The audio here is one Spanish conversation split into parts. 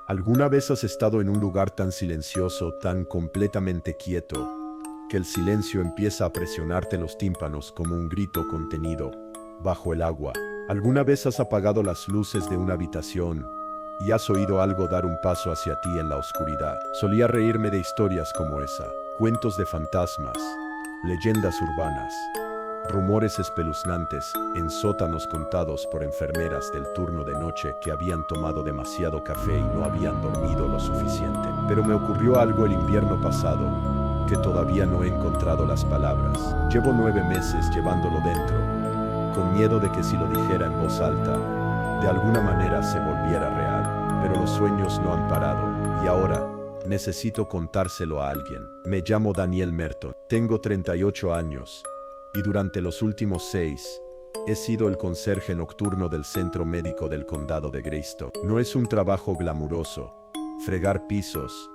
¿Alguna vez has estado en un lugar tan silencioso, tan completamente quieto, que el silencio empieza a presionarte los tímpanos como un grito contenido bajo el agua? ¿Alguna vez has apagado las luces de una habitación y has oído algo dar un paso hacia ti en la oscuridad? Solía reírme de historias como esa, cuentos de fantasmas, leyendas urbanas, rumores espeluznantes en sótanos contados por enfermeras del turno de noche que habían tomado demasiado café y no habían dormido lo suficiente. Pero me ocurrió algo el invierno pasado, que todavía no he encontrado las palabras. Llevo 9 meses llevándolo dentro, con miedo de que si lo dijera en voz alta, de alguna manera se volviera real. Pero los sueños no han parado, y ahora necesito contárselo a alguien. Me llamo Daniel Merton, tengo 38 años, y durante los últimos 6, he sido el conserje nocturno del centro médico del condado de Greystone. No es un trabajo glamuroso, fregar pisos,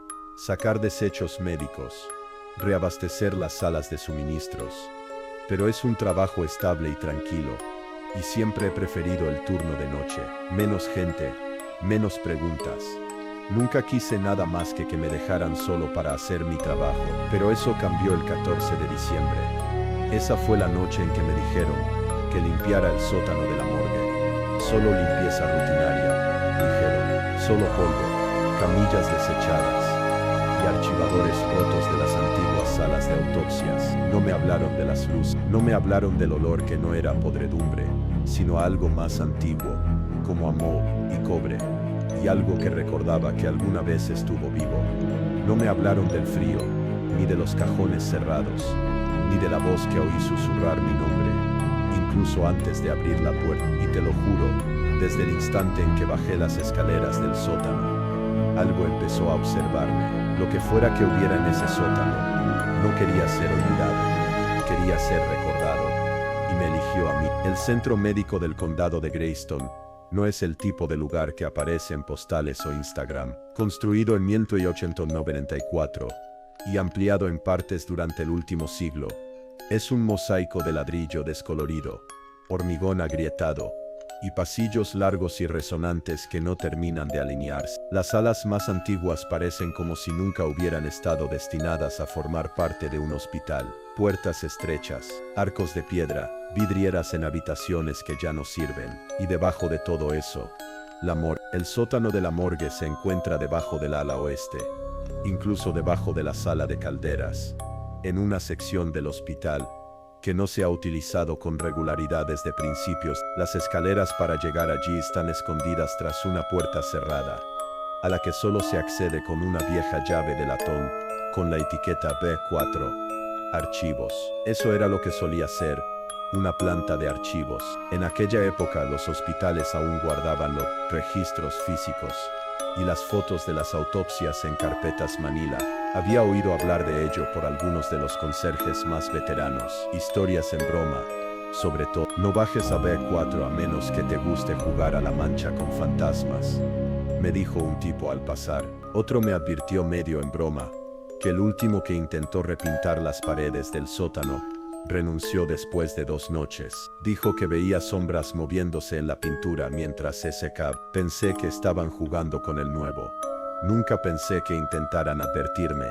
sacar desechos médicos, reabastecer las salas de suministros, pero es un trabajo estable y tranquilo, y siempre he preferido el turno de noche. Menos gente, menos preguntas. Nunca quise nada más que me dejaran solo para hacer mi trabajo, pero eso cambió el 14 de diciembre. Esa fue la noche en que me dijeron que limpiara el sótano de la morgue. Solo limpieza rutinaria, dijeron. Solo polvo, camillas desechadas y archivadores rotos de las antiguas salas de autopsias. No me hablaron de las luces, no me hablaron del olor que no era podredumbre, sino algo más antiguo, como amor y cobre, y algo que recordaba que alguna vez estuvo vivo. No me hablaron del frío, ni de los cajones cerrados, ni de la voz que oí susurrar mi nombre, incluso antes de abrir la puerta. Y te lo juro, desde el instante en que bajé las escaleras del sótano, algo empezó a observarme. Lo que fuera que hubiera en ese sótano, no quería ser olvidado, quería ser recordado, y me eligió a mí. El centro médico del condado de Greystone no es el tipo de lugar que aparece en postales o Instagram. Construido en 1894 y ampliado en partes durante el último siglo, es un mosaico de ladrillo descolorido, hormigón agrietado y pasillos largos y resonantes que no terminan de alinearse. Las salas más antiguas parecen como si nunca hubieran estado destinadas a formar parte de un hospital. Puertas estrechas, arcos de piedra, vidrieras en habitaciones que ya no sirven. Y debajo de todo eso, la morgue. El sótano de la morgue se encuentra debajo del ala oeste, incluso debajo de la sala de calderas, en una sección del hospital que no se ha utilizado con regularidad desde principios. Las escaleras para llegar allí están escondidas tras una puerta cerrada, a la que solo se accede con una vieja llave de latón, con la etiqueta B4. Archivos. Eso era lo que solía ser, una planta de archivos. En aquella época los hospitales aún guardaban los registros físicos y las fotos de las autopsias en carpetas manila. Había oído hablar de ello por algunos de los conserjes más veteranos. Historias en broma, sobre todo. No bajes a B4 a menos que te guste jugar a la mancha con fantasmas, me dijo un tipo al pasar. Otro me advirtió medio en broma que el último que intentó repintar las paredes del sótano renunció después de 2 noches. Dijo que veía sombras moviéndose en la pintura mientras se secaba. Pensé que estaban jugando con el nuevo. Nunca pensé que intentaran advertirme.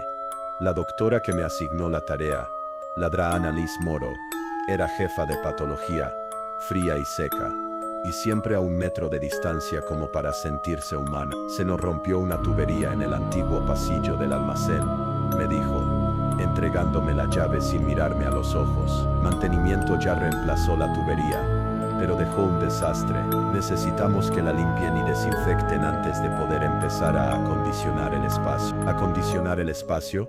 La doctora que me asignó la tarea, la Dra. Annalise Moro, era jefa de patología, fría y seca, y siempre a 1 metro de distancia como para sentirse humana. Se nos rompió una tubería en el antiguo pasillo del almacén, me dijo, entregándome la llave sin mirarme a los ojos. Mantenimiento ya reemplazó la tubería, pero dejó un desastre. Necesitamos que la limpien y desinfecten antes de poder empezar a acondicionar el espacio. ¿Acondicionar el espacio?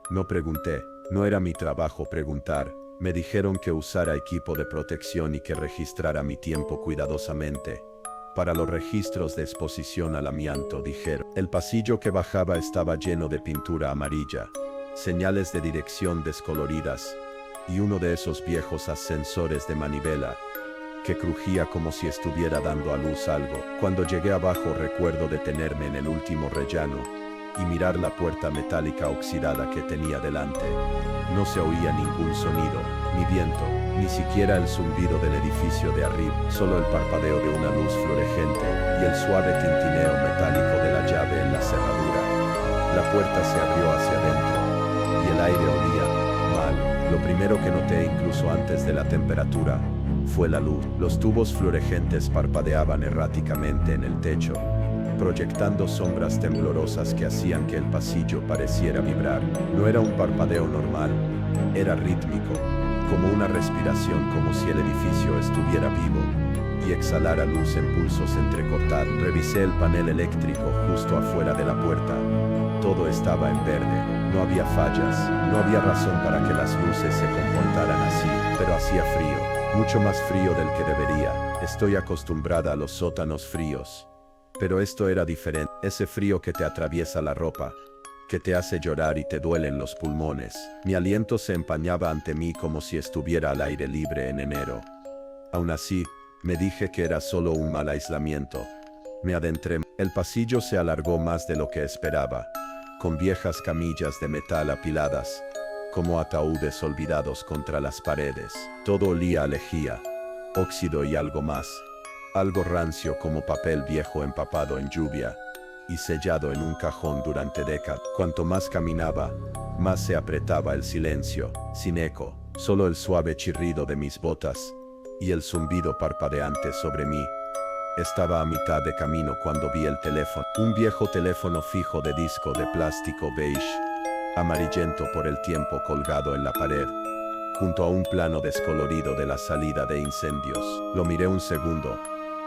No pregunté. No era mi trabajo preguntar. Me dijeron que usara equipo de protección y que registrara mi tiempo cuidadosamente. Para los registros de exposición al amianto, dijeron. El pasillo que bajaba estaba lleno de pintura amarilla, señales de dirección descoloridas, y uno de esos viejos ascensores de manivela que crujía como si estuviera dando a luz algo. Cuando llegué abajo recuerdo detenerme en el último rellano y mirar la puerta metálica oxidada que tenía delante. No se oía ningún sonido, ni viento, ni siquiera el zumbido del edificio de arriba, solo el parpadeo de una luz fluorescente y el suave tintineo metálico de la llave en la una puerta se abrió hacia adentro, y el aire olía mal. Lo primero que noté, incluso antes de la temperatura, fue la luz. Los tubos fluorescentes parpadeaban erráticamente en el techo, proyectando sombras temblorosas que hacían que el pasillo pareciera vibrar. No era un parpadeo normal, era rítmico, como una respiración, como si el edificio estuviera vivo y exhalara luz en pulsos entrecortados. Revisé el panel eléctrico justo afuera de la puerta. Todo estaba en verde, no había fallas, no había razón para que las luces se comportaran así, pero hacía frío, mucho más frío del que debería. Estoy acostumbrada a los sótanos fríos, pero esto era diferente. Ese frío que te atraviesa la ropa, que te hace llorar y te duelen los pulmones. Mi aliento se empañaba ante mí como si estuviera al aire libre en enero. Aún así, me dije que era solo un mal aislamiento. Me adentré. El pasillo se alargó más de lo que esperaba, con viejas camillas de metal apiladas, como ataúdes olvidados contra las paredes. Todo olía a lejía, óxido y algo más. Algo rancio como papel viejo empapado en lluvia y sellado en un cajón durante décadas. Cuanto más caminaba, más se apretaba el silencio, sin eco, solo el suave chirrido de mis botas y el zumbido parpadeante sobre mí. Estaba a mitad de camino cuando vi el teléfono, un viejo teléfono fijo de disco de plástico beige, amarillento por el tiempo, colgado en la pared, junto a un plano descolorido de la salida de incendios. Lo miré un segundo,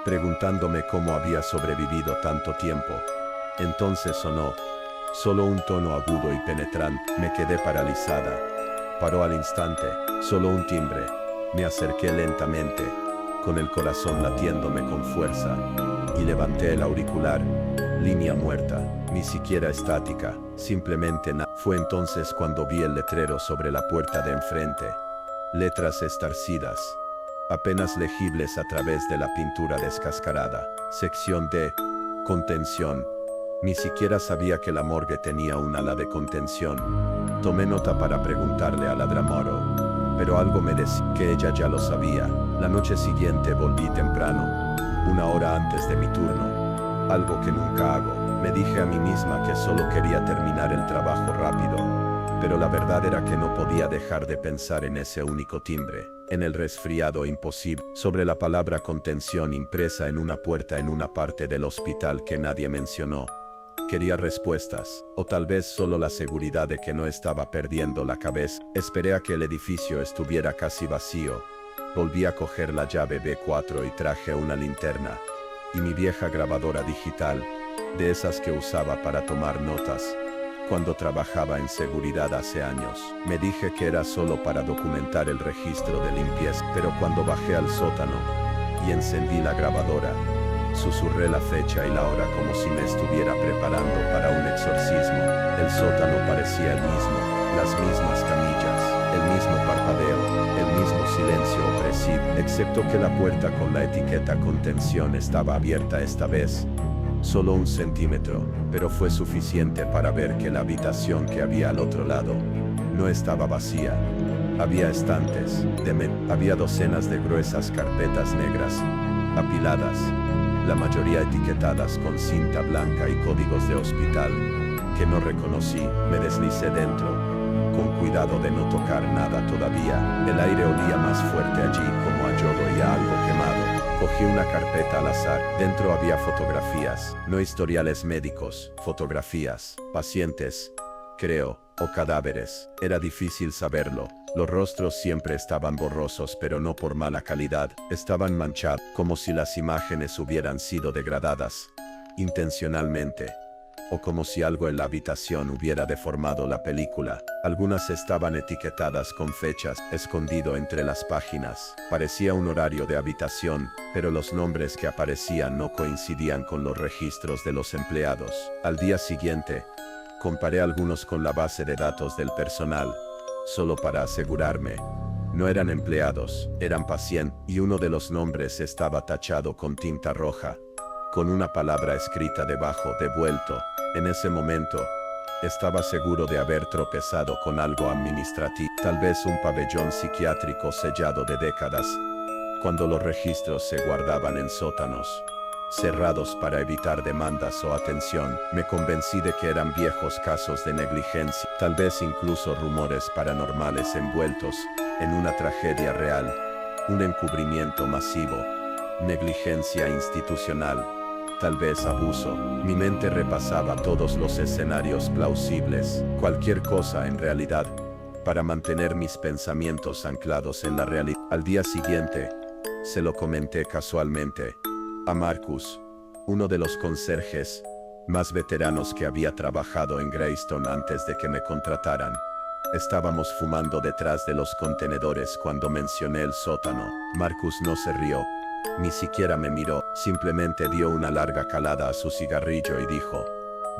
preguntándome cómo había sobrevivido tanto tiempo. Entonces sonó, solo un tono agudo y penetrante. Me quedé paralizada. Paró al instante, solo un timbre. Me acerqué lentamente, con el corazón latiéndome con fuerza, y levanté el auricular. Línea muerta, ni siquiera estática, simplemente nada. Fue entonces cuando vi el letrero sobre la puerta de enfrente. Letras estarcidas, apenas legibles a través de la pintura descascarada. Sección D, contención. Ni siquiera sabía que la morgue tenía un ala de contención. Tomé nota para preguntarle a la Dramoro, pero algo me decía que ella ya lo sabía. La noche siguiente volví temprano, una hora antes de mi turno. Algo que nunca hago. Me dije a mí misma que solo quería terminar el trabajo rápido, pero la verdad era que no podía dejar de pensar en ese único timbre, en el resfriado imposible, sobre la palabra contención impresa en una puerta en una parte del hospital que nadie mencionó. Quería respuestas, o tal vez solo la seguridad de que no estaba perdiendo la cabeza. Esperé a que el edificio estuviera casi vacío. Volví a coger la llave B4 y traje una linterna y mi vieja grabadora digital, de esas que usaba para tomar notas cuando trabajaba en seguridad hace años. Me dije que era solo para documentar el registro de limpieza, pero cuando bajé al sótano y encendí la grabadora, susurré la fecha y la hora como si me estuviera preparando para un exorcismo. El sótano parecía el mismo, las mismas camillas, el mismo parpadeo, el mismo silencio opresivo, excepto que la puerta con la etiqueta contención estaba abierta esta vez. Solo 1 centímetro, pero fue suficiente para ver que la habitación que había al otro lado no estaba vacía. Había estantes de metal, había docenas de gruesas carpetas negras, apiladas, la mayoría etiquetadas con cinta blanca y códigos de hospital, que no reconocí. Me deslicé dentro, con cuidado de no tocar nada todavía. El aire olía más fuerte allí, como a yodo y a algo quemado. Cogí una carpeta al azar. Dentro había fotografías, no historiales médicos, fotografías, pacientes, creo, o cadáveres. Era difícil saberlo. Los rostros siempre estaban borrosos, pero no por mala calidad. Estaban manchados, como si las imágenes hubieran sido degradadas intencionalmente, o como si algo en la habitación hubiera deformado la película. Algunas estaban etiquetadas con fechas, escondido entre las páginas. Parecía un horario de habitación, pero los nombres que aparecían no coincidían con los registros de los empleados. Al día siguiente, comparé algunos con la base de datos del personal, solo para asegurarme. No eran empleados, eran pacientes, y uno de los nombres estaba tachado con tinta roja, con una palabra escrita debajo, devuelto. En ese momento, estaba seguro de haber tropezado con algo administrativo, tal vez un pabellón psiquiátrico sellado de décadas, cuando los registros se guardaban en sótanos. cerrados para evitar demandas o atención. Me convencí de que eran viejos casos de negligencia, tal vez incluso rumores paranormales envueltos en una tragedia real, un encubrimiento masivo, negligencia institucional, tal vez abuso. Mi mente repasaba todos los escenarios plausibles, cualquier cosa en realidad, para mantener mis pensamientos anclados en la realidad. Al día siguiente, se lo comenté casualmente a Marcus, uno de los conserjes más veteranos que había trabajado en Greystone antes de que me contrataran. Estábamos fumando detrás de los contenedores cuando mencioné el sótano. Marcus no se rió, ni siquiera me miró, simplemente dio una larga calada a su cigarrillo y dijo: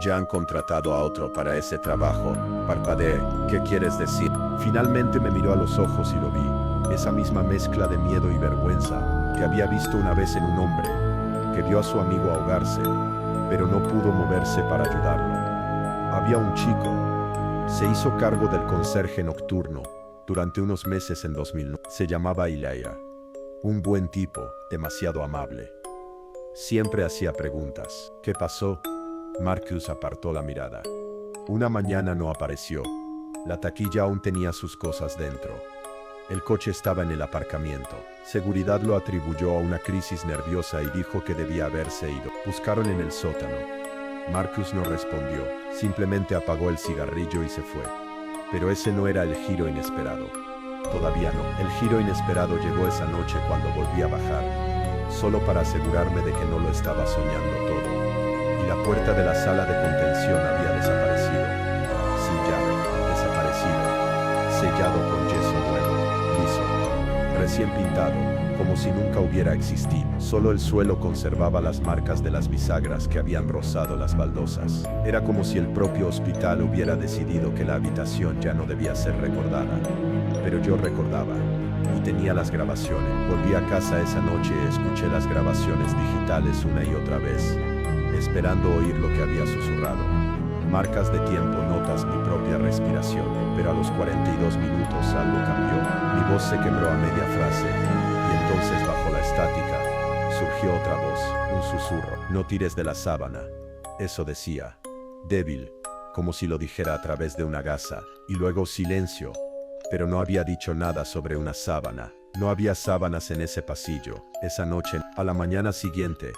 «Ya han contratado a otro para ese trabajo». Parpadeé. «¿Qué quieres decir?». Finalmente me miró a los ojos y lo vi. Esa misma mezcla de miedo y vergüenza que había visto una vez en un hombre que vio a su amigo ahogarse, pero no pudo moverse para ayudarlo. Había un chico. Se hizo cargo del conserje nocturno durante unos meses en 2009. Se llamaba Elijah. Un buen tipo, demasiado amable. Siempre hacía preguntas. «¿Qué pasó?». Marcus apartó la mirada. Una mañana no apareció. La taquilla aún tenía sus cosas dentro. El coche estaba en el aparcamiento. Seguridad lo atribuyó a una crisis nerviosa y dijo que debía haberse ido. Buscaron en el sótano. Marcus no respondió. Simplemente apagó el cigarrillo y se fue. Pero ese no era el giro inesperado. Todavía no. El giro inesperado llegó esa noche cuando volví a bajar, solo para asegurarme de que no lo estaba soñando todo. Y la puerta de la sala de contención había desaparecido. Sin llave. Desaparecido. Sellado con yeso nuevo. Liso. Recién pintado. Como si nunca hubiera existido. Solo el suelo conservaba las marcas de las bisagras que habían rozado las baldosas. Era como si el propio hospital hubiera decidido que la habitación ya no debía ser recordada. Pero yo recordaba. Y tenía las grabaciones. Volví a casa esa noche y escuché las grabaciones digitales una y otra vez, esperando oír lo que había susurrado. Marcas de tiempo, notas, mi propia respiración. Pero a los 42 minutos algo cambió. Mi voz se quebró a media frase. Y entonces, bajo la estática, surgió otra voz, un susurro. «No tires de la sábana». Eso decía. Débil, como si lo dijera a través de una gasa. Y luego silencio. Pero no había dicho nada sobre una sábana. No había sábanas en ese pasillo. Esa noche, a la mañana siguiente,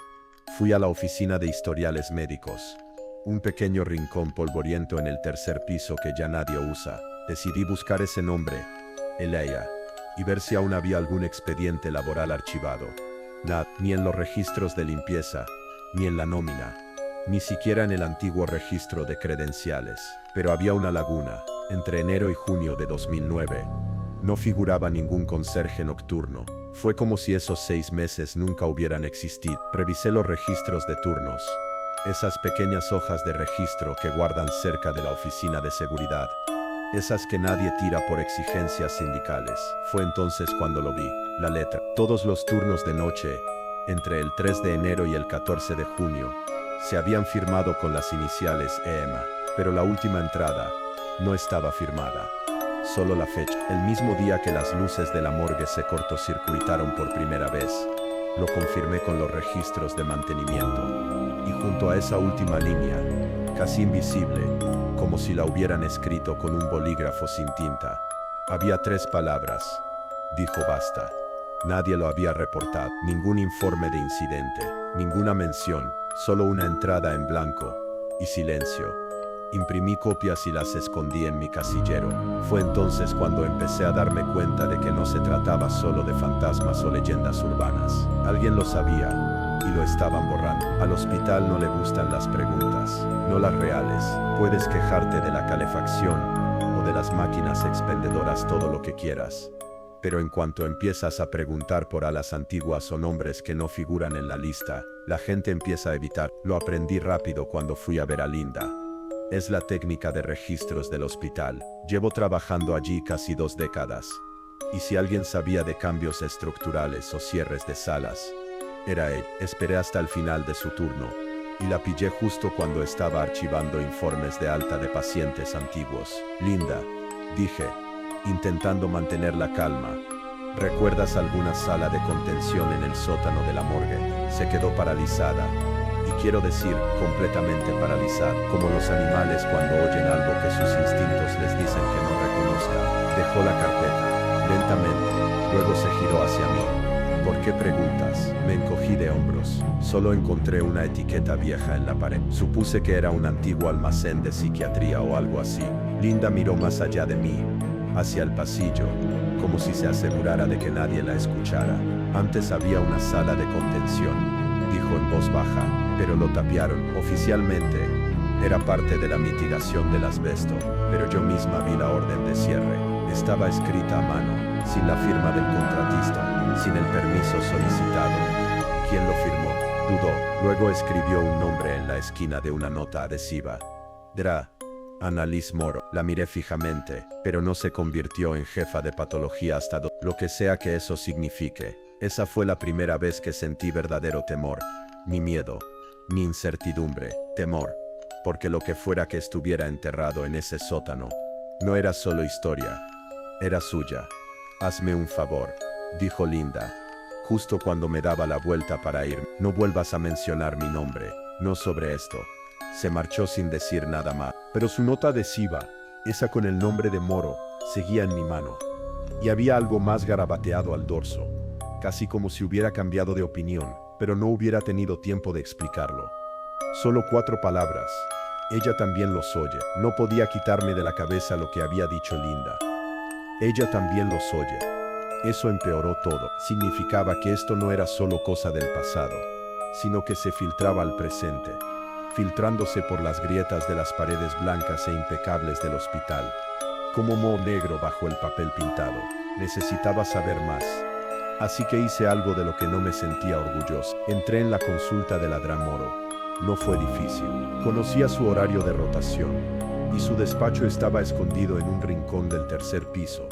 fui a la oficina de historiales médicos. Un pequeño rincón polvoriento en el tercer piso que ya nadie usa. Decidí buscar ese nombre, Elijah, y ver si aún había algún expediente laboral archivado. Nada, ni en los registros de limpieza, ni en la nómina, ni siquiera en el antiguo registro de credenciales. Pero había una laguna. Entre enero y junio de 2009, no figuraba ningún conserje nocturno. Fue como si esos 6 meses nunca hubieran existido. Revisé los registros de turnos. Esas pequeñas hojas de registro que guardan cerca de la oficina de seguridad. Esas que nadie tira por exigencias sindicales. Fue entonces cuando lo vi. La letra. Todos los turnos de noche, entre el 3 de enero y el 14 de junio, se habían firmado con las iniciales EMA. Pero la última entrada no estaba firmada. Solo la fecha. El mismo día que las luces de la morgue se cortocircuitaron por primera vez, lo confirmé con los registros de mantenimiento. Y junto a esa última línea, casi invisible, como si la hubieran escrito con un bolígrafo sin tinta, había 3 palabras. Dijo basta. Nadie lo había reportado. Ningún informe de incidente. Ninguna mención. Solo una entrada en blanco. Y silencio. Imprimí copias y las escondí en mi casillero. Fue entonces cuando empecé a darme cuenta de que no se trataba solo de fantasmas o leyendas urbanas. Alguien lo sabía y lo estaban borrando. Al hospital no le gustan las preguntas, no las reales. Puedes quejarte de la calefacción o de las máquinas expendedoras todo lo que quieras. Pero en cuanto empiezas a preguntar por alas antiguas o nombres que no figuran en la lista, la gente empieza a evitar. Lo aprendí rápido cuando fui a ver a Linda. Es la técnica de registros del hospital. Llevo trabajando allí casi 2 décadas. Y si alguien sabía de cambios estructurales o cierres de salas, era él. Esperé hasta el final de su turno, y la pillé justo cuando estaba archivando informes de alta de pacientes antiguos. «Linda», dije, intentando mantener la calma, ¿Recuerdas alguna sala de contención en el sótano de la morgue? Se quedó paralizada. Y quiero decir, completamente paralizada, como los animales cuando oyen algo que sus instintos les dicen que no reconozcan. Dejó la carpeta, lentamente, luego se giró hacia mí. ¿Por qué preguntas? Me encogí de hombros. Solo encontré una etiqueta vieja en la pared. Supuse que era un antiguo almacén de psiquiatría o algo así. Linda miró más allá de mí, hacia el pasillo, como si se asegurara de que nadie la escuchara. Antes había una sala de contención, dijo en voz baja, pero lo tapiaron. Oficialmente, era parte de la mitigación del asbesto, pero yo misma vi la orden de cierre. Estaba escrita a mano, sin la firma del contratista, sin el permiso solicitado. ¿Quién lo firmó? Dudó. Luego escribió un nombre en la esquina de una nota adhesiva. Dra. Annalise Moro. La miré fijamente, pero no se convirtió en jefa de patología hasta lo que sea que eso signifique. Esa fue la primera vez que sentí verdadero temor. Ni miedo, ni incertidumbre, temor. Porque lo que fuera que estuviera enterrado en ese sótano, no era solo historia, era suya. Hazme un favor, dijo Linda, justo cuando me daba la vuelta para ir. No vuelvas a mencionar mi nombre, no sobre esto. Se marchó sin decir nada más. Pero su nota adhesiva, esa con el nombre de Moro, seguía en mi mano. Y había algo más garabateado al dorso, casi como si hubiera cambiado de opinión, pero no hubiera tenido tiempo de explicarlo. Solo 4 palabras. Ella también los oye. No podía quitarme de la cabeza lo que había dicho Linda. Ella también los oye. Eso empeoró todo. Significaba que esto no era solo cosa del pasado, sino que se filtraba al presente, filtrándose por las grietas de las paredes blancas e impecables del hospital, como moho negro bajo el papel pintado. Necesitaba saber más. Así que hice algo de lo que no me sentía orgulloso. Entré en la consulta de la Dra. Moro. No fue difícil. Conocía su horario de rotación, y su despacho estaba escondido en un rincón del 3er piso,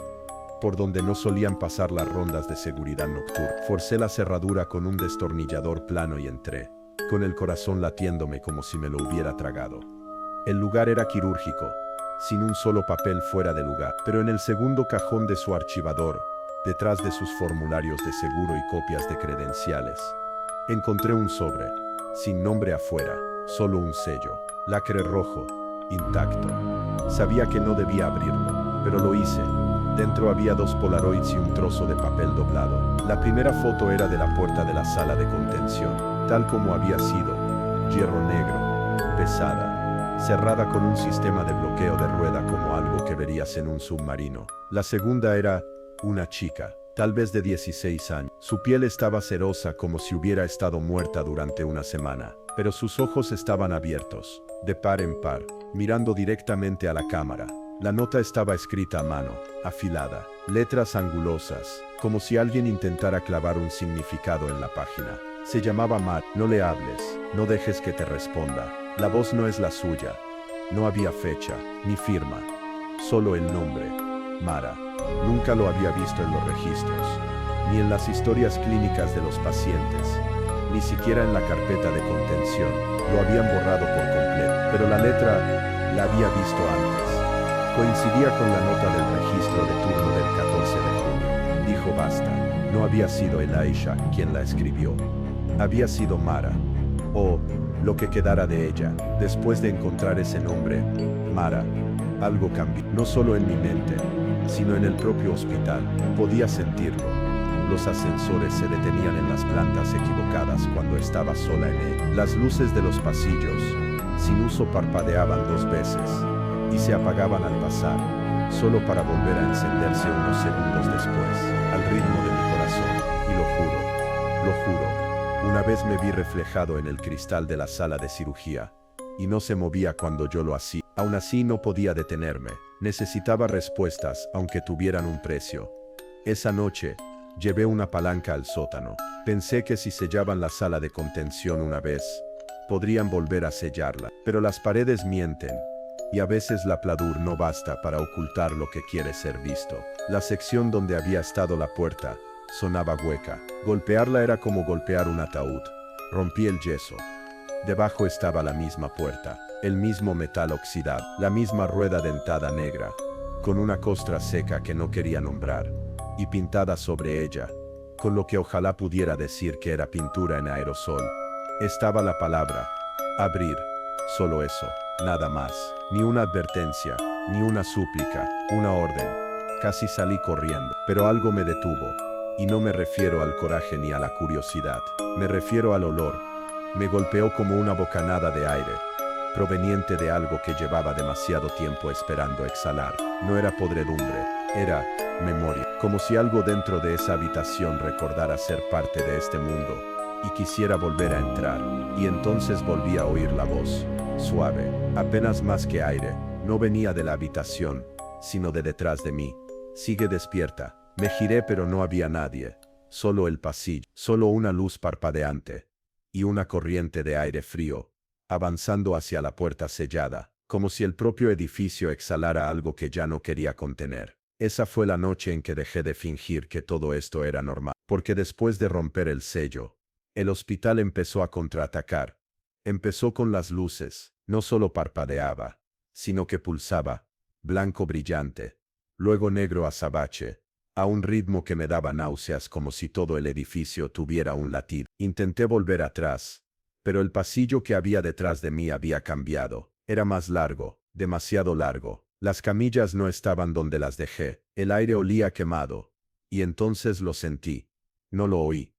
por donde no solían pasar las rondas de seguridad nocturna. Forcé la cerradura con un destornillador plano y entré, con el corazón latiéndome como si me lo hubiera tragado. El lugar era quirúrgico, sin un solo papel fuera de lugar, pero en el segundo cajón de su archivador, detrás de sus formularios de seguro y copias de credenciales, encontré un sobre, sin nombre afuera, solo un sello, lacre rojo, intacto. Sabía que no debía abrirlo, pero lo hice. Dentro había 2 polaroids y un trozo de papel doblado. La primera foto era de la puerta de la sala de contención, tal como había sido, hierro negro, pesada, cerrada con un sistema de bloqueo de rueda como algo que verías en un submarino. La segunda era una chica, tal vez de 16 años. Su piel estaba cerosa como si hubiera estado muerta durante una semana, pero sus ojos estaban abiertos, de par en par, mirando directamente a la cámara. La nota estaba escrita a mano, afilada, letras angulosas, como si alguien intentara clavar un significado en la página. Se llamaba Mar. No le hables, no dejes que te responda. La voz no es la suya. No había fecha, ni firma. Solo el nombre. Mara. Nunca lo había visto en los registros, ni en las historias clínicas de los pacientes, ni siquiera en la carpeta de contención. Lo habían borrado por completo, pero la letra la había visto antes. Coincidía con la nota del registro de turno del 14 de junio. Dijo basta. No había sido Elisha quien la escribió. Había sido Mara. O lo que quedara de ella. Después de encontrar ese nombre, Mara, algo cambió. No solo en mi mente, sino en el propio hospital. Podía sentirlo. Los ascensores se detenían en las plantas equivocadas cuando estaba sola en él. Las luces de los pasillos, sin uso, parpadeaban 2 veces y se apagaban al pasar, solo para volver a encenderse unos segundos después, al ritmo de mi corazón. Y lo juro, una vez me vi reflejado en el cristal de la sala de cirugía, y no se movía cuando yo lo hacía. Aún así no podía detenerme. Necesitaba respuestas, aunque tuvieran un precio. Esa noche, llevé una palanca al sótano. Pensé que si sellaban la sala de contención una vez, podrían volver a sellarla. Pero las paredes mienten, y a veces la pladur no basta para ocultar lo que quiere ser visto. La sección donde había estado la puerta sonaba hueca. Golpearla era como golpear un ataúd. Rompí el yeso. Debajo estaba la misma puerta, el mismo metal oxidado, la misma rueda dentada negra, con una costra seca que no quería nombrar. y pintada sobre ella, con lo que ojalá pudiera decir que era pintura en aerosol. Estaba la palabra abrir. Solo eso, nada más. Ni una advertencia, ni una súplica, una orden. Casi salí corriendo, pero algo me detuvo. Y no me refiero al coraje ni a la curiosidad. Me refiero al olor. Me golpeó como una bocanada de aire, proveniente de algo que llevaba demasiado tiempo esperando exhalar. No era podredumbre, era memoria. Como si algo dentro de esa habitación recordara ser parte de este mundo y quisiera volver a entrar. Y entonces volví a oír la voz, suave, apenas más que aire. No venía de la habitación, sino de detrás de mí. Sigue despierta. Me giré pero no había nadie. Solo el pasillo, solo una luz parpadeante y una corriente de aire frío, avanzando hacia la puerta sellada, como si el propio edificio exhalara algo que ya no quería contener. Esa fue la noche en que dejé de fingir que todo esto era normal, porque después de romper el sello, el hospital empezó a contraatacar. Empezó con las luces, no solo parpadeaba, sino que pulsaba, blanco brillante, luego negro azabache, a un ritmo que me daba náuseas como si todo el edificio tuviera un latido. Intenté volver atrás, pero el pasillo que había detrás de mí había cambiado. Era más largo, demasiado largo. Las camillas no estaban donde las dejé. El aire olía quemado. Y entonces lo sentí. No lo oí.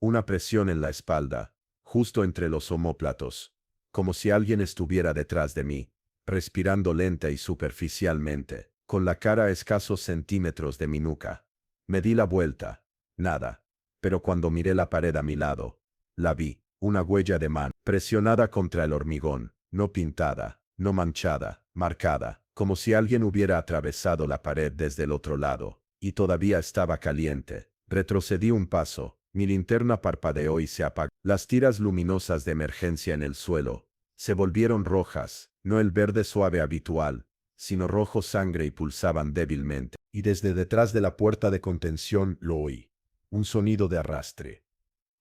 Una presión en la espalda, justo entre los omóplatos, como si alguien estuviera detrás de mí, respirando lenta y superficialmente, con la cara a escasos centímetros de mi nuca. Me di la vuelta. Nada. Pero cuando miré la pared a mi lado, la vi, una huella de mano, presionada contra el hormigón, no pintada, no manchada, marcada, como si alguien hubiera atravesado la pared desde el otro lado, y todavía estaba caliente. Retrocedí un paso, mi linterna parpadeó y se apagó. Las tiras luminosas de emergencia en el suelo se volvieron rojas, no el verde suave habitual, sino rojo sangre y pulsaban débilmente. Y desde detrás de la puerta de contención lo oí. Un sonido de arrastre.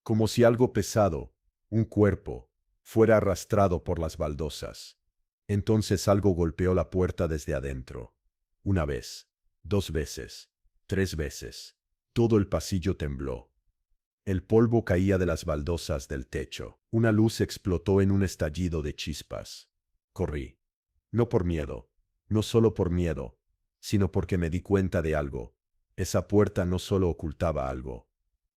Como si algo pesado, un cuerpo, fuera arrastrado por las baldosas. Entonces algo golpeó la puerta desde adentro. Una vez, 2 veces, 3 veces. Todo el pasillo tembló. El polvo caía de las baldosas del techo. Una luz explotó en un estallido de chispas. Corrí. No por miedo. No solo por miedo, sino porque me di cuenta de algo. Esa puerta no solo ocultaba algo,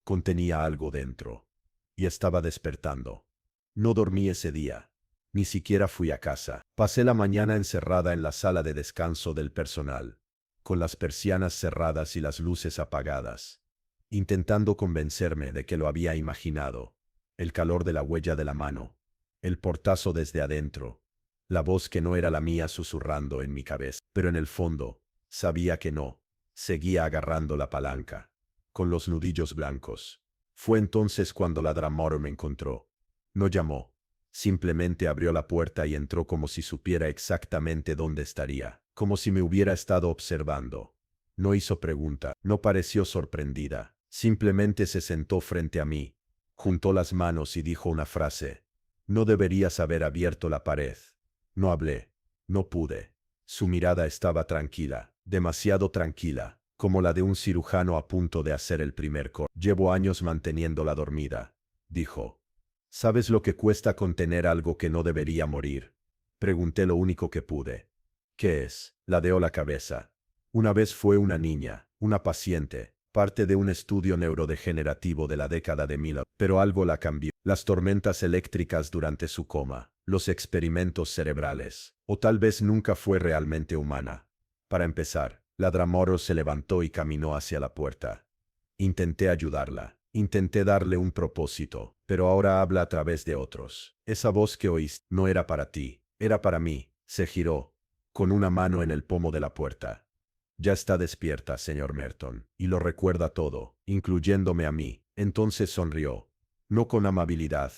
contenía algo dentro. Y estaba despertando. No dormí ese día. Ni siquiera fui a casa. Pasé la mañana encerrada en la sala de descanso del personal, con las persianas cerradas y las luces apagadas, intentando convencerme de que lo había imaginado. El calor de la huella de la mano, el portazo desde adentro, la voz que no era la mía susurrando en mi cabeza. Pero en el fondo, sabía que no. Seguía agarrando la palanca, con los nudillos blancos. Fue entonces cuando la Dramoro me encontró. No llamó. Simplemente abrió la puerta y entró como si supiera exactamente dónde estaría, como si me hubiera estado observando. No hizo pregunta, no pareció sorprendida. Simplemente se sentó frente a mí, juntó las manos y dijo una frase. No deberías haber abierto la pared. No hablé. No pude. Su mirada estaba tranquila, demasiado tranquila, como la de un cirujano a punto de hacer el primer corte. Llevo años manteniéndola dormida, dijo. ¿Sabes lo que cuesta contener algo que no debería morir? Pregunté lo único que pude. ¿Qué es? Ladeó la cabeza. Una vez fue una niña, una paciente, parte de un estudio neurodegenerativo de la década de 1000, pero algo la cambió. Las tormentas eléctricas durante su coma, los experimentos cerebrales, o tal vez nunca fue realmente humana. Para empezar, la Dramoro se levantó y caminó hacia la puerta. Intenté ayudarla, intenté darle un propósito, pero ahora habla a través de otros. Esa voz que oíste no era para ti, era para mí. Se giró, con una mano en el pomo de la puerta. Ya está despierta, señor Merton, y lo recuerda todo, incluyéndome a mí. Entonces sonrió. No con amabilidad.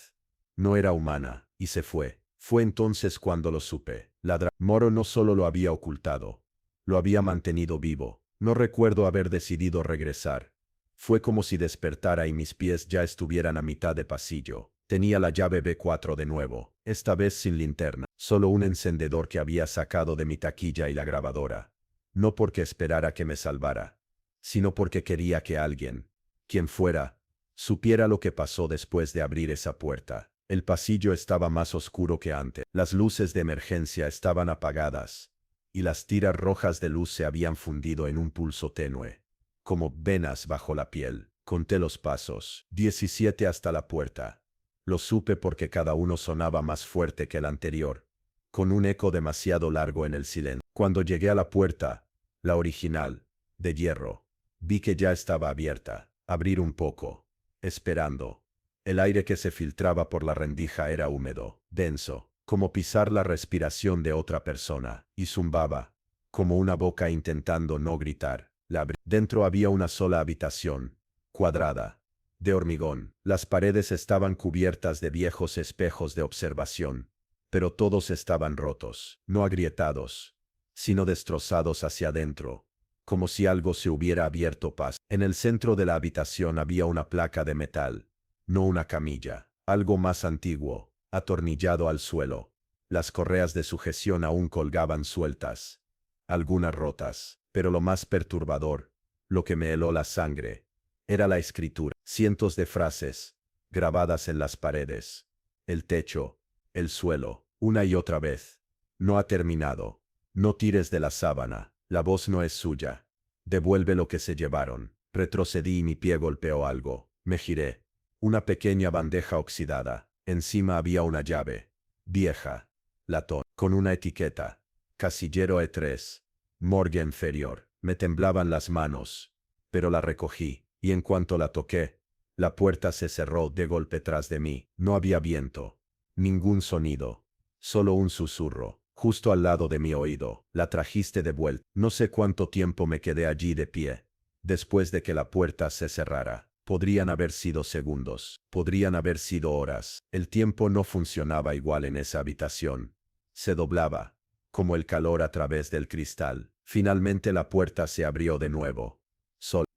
No era humana, y se fue. Fue entonces cuando lo supe. La Dramoro no solo lo había ocultado, lo había mantenido vivo. No recuerdo haber decidido regresar. Fue como si despertara y mis pies ya estuvieran a mitad de pasillo. Tenía la llave B4 de nuevo, esta vez sin linterna, solo un encendedor que había sacado de mi taquilla y la grabadora. No porque esperara que me salvara, sino porque quería que alguien, quien fuera, supiera lo que pasó después de abrir esa puerta. El pasillo estaba más oscuro que antes. Las luces de emergencia estaban apagadas, y las tiras rojas de luz se habían fundido en un pulso tenue, como venas bajo la piel. Conté los pasos, 17 hasta la puerta. Lo supe porque cada uno sonaba más fuerte que el anterior, con un eco demasiado largo en el silencio. Cuando llegué a la puerta, la original, de hierro, vi que ya estaba abierta. Abrir un poco, esperando. El aire que se filtraba por la rendija era húmedo, denso, como pisar la respiración de otra persona, y zumbaba, como una boca intentando no gritar. La abrí. Dentro había una sola habitación, cuadrada, de hormigón. Las paredes estaban cubiertas de viejos espejos de observación, pero todos estaban rotos, no agrietados, sino destrozados hacia adentro, como si algo se hubiera abierto paso. En el centro de la habitación había una placa de metal, no una camilla, algo más antiguo, atornillado al suelo. Las correas de sujeción aún colgaban sueltas, algunas rotas, pero lo más perturbador, lo que me heló la sangre, era la escritura. Cientos de frases, grabadas en las paredes, el techo, el suelo, una y otra vez. No ha terminado. No tires de la sábana, la voz no es suya. Devuelve lo que se llevaron. Retrocedí y mi pie golpeó algo. Me giré. Una pequeña bandeja oxidada. Encima había una llave. Vieja. Latón. Con una etiqueta. Casillero E3. Morgue inferior. Me temblaban las manos. Pero la recogí, y en cuanto la toqué, la puerta se cerró de golpe tras de mí. No había viento. Ningún sonido. Solo un susurro, justo al lado de mi oído. La trajiste de vuelta. No sé cuánto tiempo me quedé allí de pie, después de que la puerta se cerrara. Podrían haber sido segundos, podrían haber sido horas. El tiempo no funcionaba igual en esa habitación. Se doblaba, como el calor a través del cristal. Finalmente la puerta se abrió de nuevo.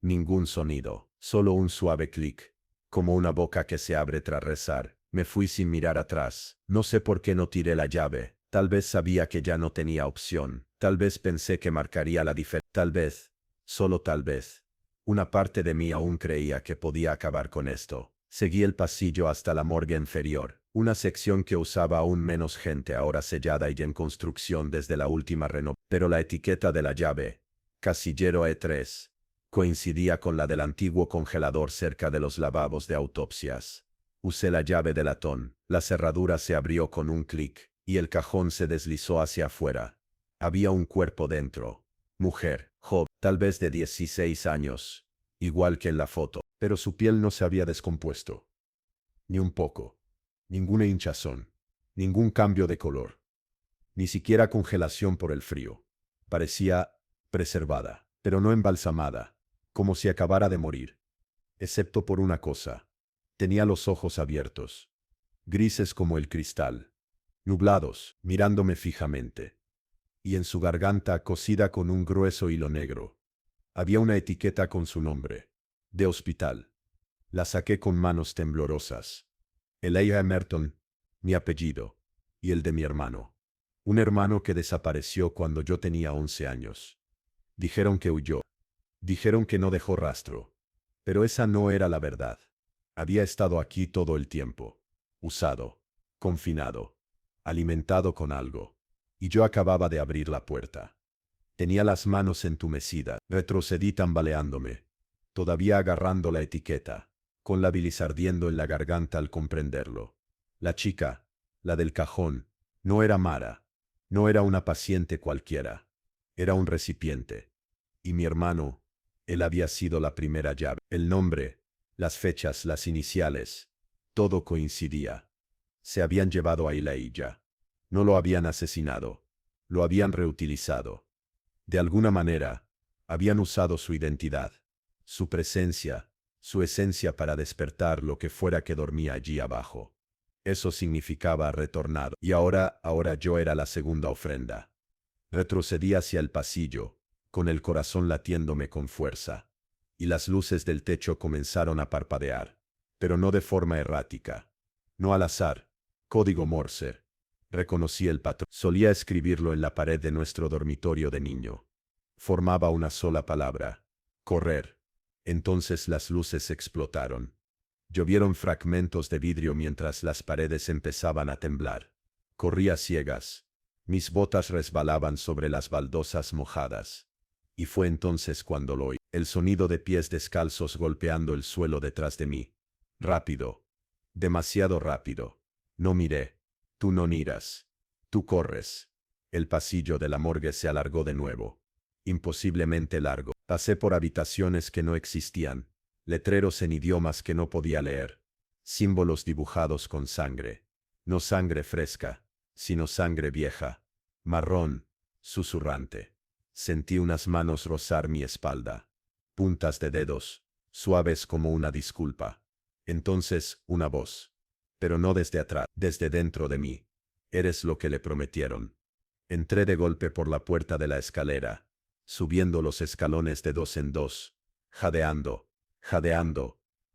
Ningún sonido, solo un suave clic, como una boca que se abre tras rezar. Me fui sin mirar atrás. No sé por qué no tiré la llave. Tal vez sabía que ya no tenía opción. Tal vez pensé que marcaría la diferencia. Tal vez, solo tal vez, una parte de mí aún creía que podía acabar con esto. Seguí el pasillo hasta la morgue inferior, una sección que usaba aún menos gente, ahora sellada y en construcción desde la última renovación. Pero la etiqueta de la llave, Casillero E3, coincidía con la del antiguo congelador cerca de los lavabos de autopsias. Usé la llave de latón. La cerradura se abrió con un clic, y el cajón se deslizó hacia afuera. Había un cuerpo dentro. Mujer, joven, tal vez de 16 años, igual que en la foto, pero su piel no se había descompuesto. Ni un poco. Ninguna hinchazón. Ningún cambio de color. Ni siquiera congelación por el frío. Parecía preservada, pero no embalsamada, como si acabara de morir. Excepto por una cosa. Tenía los ojos abiertos, grises como el cristal, nublados, mirándome fijamente. Y en su garganta, cosida con un grueso hilo negro, había una etiqueta con su nombre, de hospital. La saqué con manos temblorosas. Elijah Merton, mi apellido, y el de mi hermano. Un hermano que desapareció cuando yo tenía 11 años. Dijeron que huyó. Dijeron que no dejó rastro. Pero esa no era la verdad. Había estado aquí todo el tiempo, usado, confinado, alimentado con algo. Y yo acababa de abrir la puerta. Tenía las manos entumecidas. Retrocedí tambaleándome, todavía agarrando la etiqueta, con la bilis ardiendo en la garganta al comprenderlo. La chica, la del cajón, no era Mara, no era una paciente cualquiera. Era un recipiente. Y mi hermano, él había sido la primera llave. El nombre, las fechas, las iniciales, todo coincidía. Se habían llevado a Elijah. No lo habían asesinado. Lo habían reutilizado. De alguna manera, habían usado su identidad, su presencia, su esencia para despertar lo que fuera que dormía allí abajo. Eso significaba retornar. Y ahora yo era la segunda ofrenda. Retrocedí hacia el pasillo, con el corazón latiéndome con fuerza. Y las luces del techo comenzaron a parpadear, pero no de forma errática. No al azar. Código Morse. Reconocí el patrón. Solía escribirlo en la pared de nuestro dormitorio de niño. Formaba una sola palabra. Correr. Entonces las luces explotaron. Llovieron fragmentos de vidrio mientras las paredes empezaban a temblar. Corrí a ciegas. Mis botas resbalaban sobre las baldosas mojadas. Y fue entonces cuando lo oí, el sonido de pies descalzos golpeando el suelo detrás de mí. Rápido. Demasiado rápido. No miré. Tú no miras. Tú corres. El pasillo de la morgue se alargó de nuevo. Imposiblemente largo. Pasé por habitaciones que no existían. Letreros en idiomas que no podía leer. Símbolos dibujados con sangre. No sangre fresca, sino sangre vieja. Marrón, susurrante. Sentí unas manos rozar mi espalda. Puntas de dedos, suaves como una disculpa. Entonces, una voz. Pero no desde atrás, desde dentro de mí. Eres lo que le prometieron. Entré de golpe por la puerta de la escalera, subiendo los escalones de dos en dos, jadeando,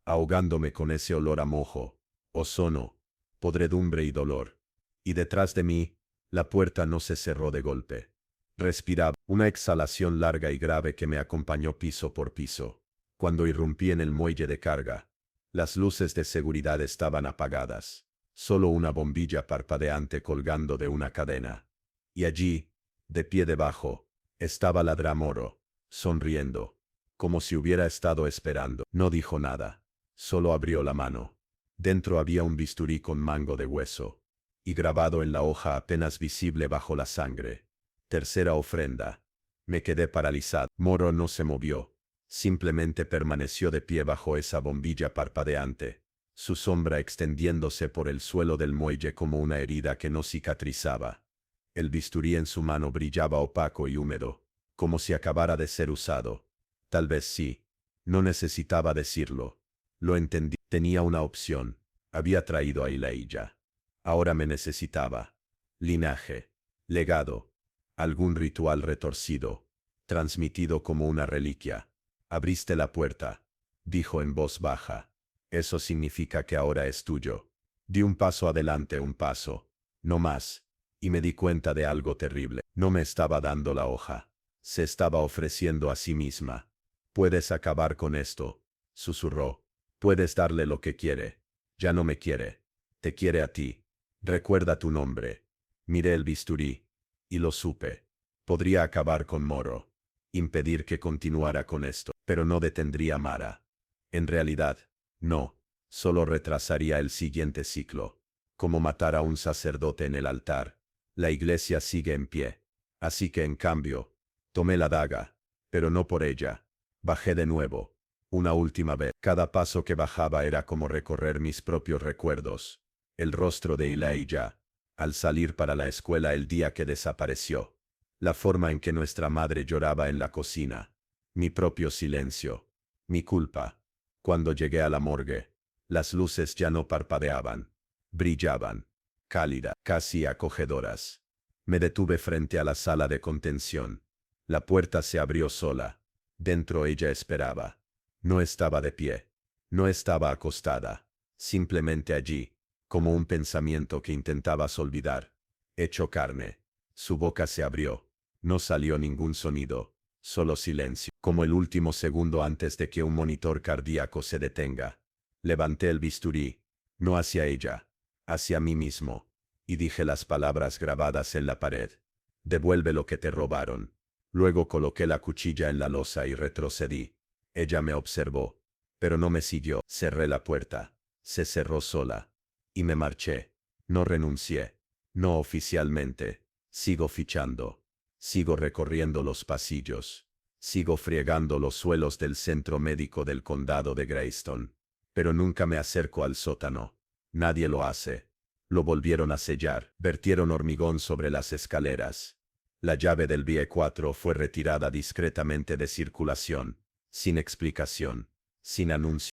ahogándome con ese olor a mojo, ozono, podredumbre y dolor. Y detrás de mí, la puerta no se cerró de golpe. Respiraba una exhalación larga y grave que me acompañó piso por piso. Cuando irrumpí en el muelle de carga, las luces de seguridad estaban apagadas. Solo una bombilla parpadeante colgando de una cadena. Y allí, de pie debajo, estaba la Dramoro, sonriendo, como si hubiera estado esperando. No dijo nada, solo abrió la mano. Dentro había un bisturí con mango de hueso, y grabado en la hoja apenas visible bajo la sangre. Tercera ofrenda. Me quedé paralizado. Moro no se movió, simplemente permaneció de pie bajo esa bombilla parpadeante, su sombra extendiéndose por el suelo del muelle como una herida que no cicatrizaba. El bisturí en su mano brillaba opaco y húmedo, como si acabara de ser usado. Tal vez sí. No necesitaba decirlo. Lo entendí. Tenía una opción. Había traído a Elijah. Ahora me necesitaba. Linaje. Legado. Algún ritual retorcido. Transmitido como una reliquia. Abriste la puerta, dijo en voz baja. Eso significa que ahora es tuyo. Di un paso adelante, un paso. No más. Y me di cuenta de algo terrible. No me estaba dando la hoja. Se estaba ofreciendo a sí misma. Puedes acabar con esto, susurró. Puedes darle lo que quiere. Ya no me quiere. Te quiere a ti. Recuerda tu nombre. Miré el bisturí. Y lo supe. Podría acabar con Moro. Impedir que continuara con esto. Pero no detendría a Mara. En realidad, no. Solo retrasaría el siguiente ciclo. Como matar a un sacerdote en el altar. La iglesia sigue en pie. Así que en cambio, tomé la daga. Pero no por ella. Bajé de nuevo. Una última vez. Cada paso que bajaba era como recorrer mis propios recuerdos. El rostro de Elijah, al salir para la escuela el día que desapareció. La forma en que nuestra madre lloraba en la cocina. Mi propio silencio. Mi culpa. Cuando llegué a la morgue, las luces ya no parpadeaban. Brillaban. Cálidas, casi acogedoras. Me detuve frente a la sala de contención. La puerta se abrió sola. Dentro ella esperaba. No estaba de pie. No estaba acostada. Simplemente allí, como un pensamiento que intentabas olvidar. Hecho carne. Su boca se abrió. No salió ningún sonido. Solo silencio. Como el último segundo antes de que un monitor cardíaco se detenga. Levanté el bisturí. No hacia ella. Hacia mí mismo. Y dije las palabras grabadas en la pared. Devuelve lo que te robaron. Luego coloqué la cuchilla en la losa y retrocedí. Ella me observó, pero no me siguió. Cerré la puerta. Se cerró sola. Y me marché. No renuncié. No oficialmente. Sigo fichando. Sigo recorriendo los pasillos. Sigo friegando los suelos del centro médico del condado de Greystone. Pero nunca me acerco al sótano. Nadie lo hace. Lo volvieron a sellar. Vertieron hormigón sobre las escaleras. La llave del BE4 fue retirada discretamente de circulación. Sin explicación. Sin anuncio.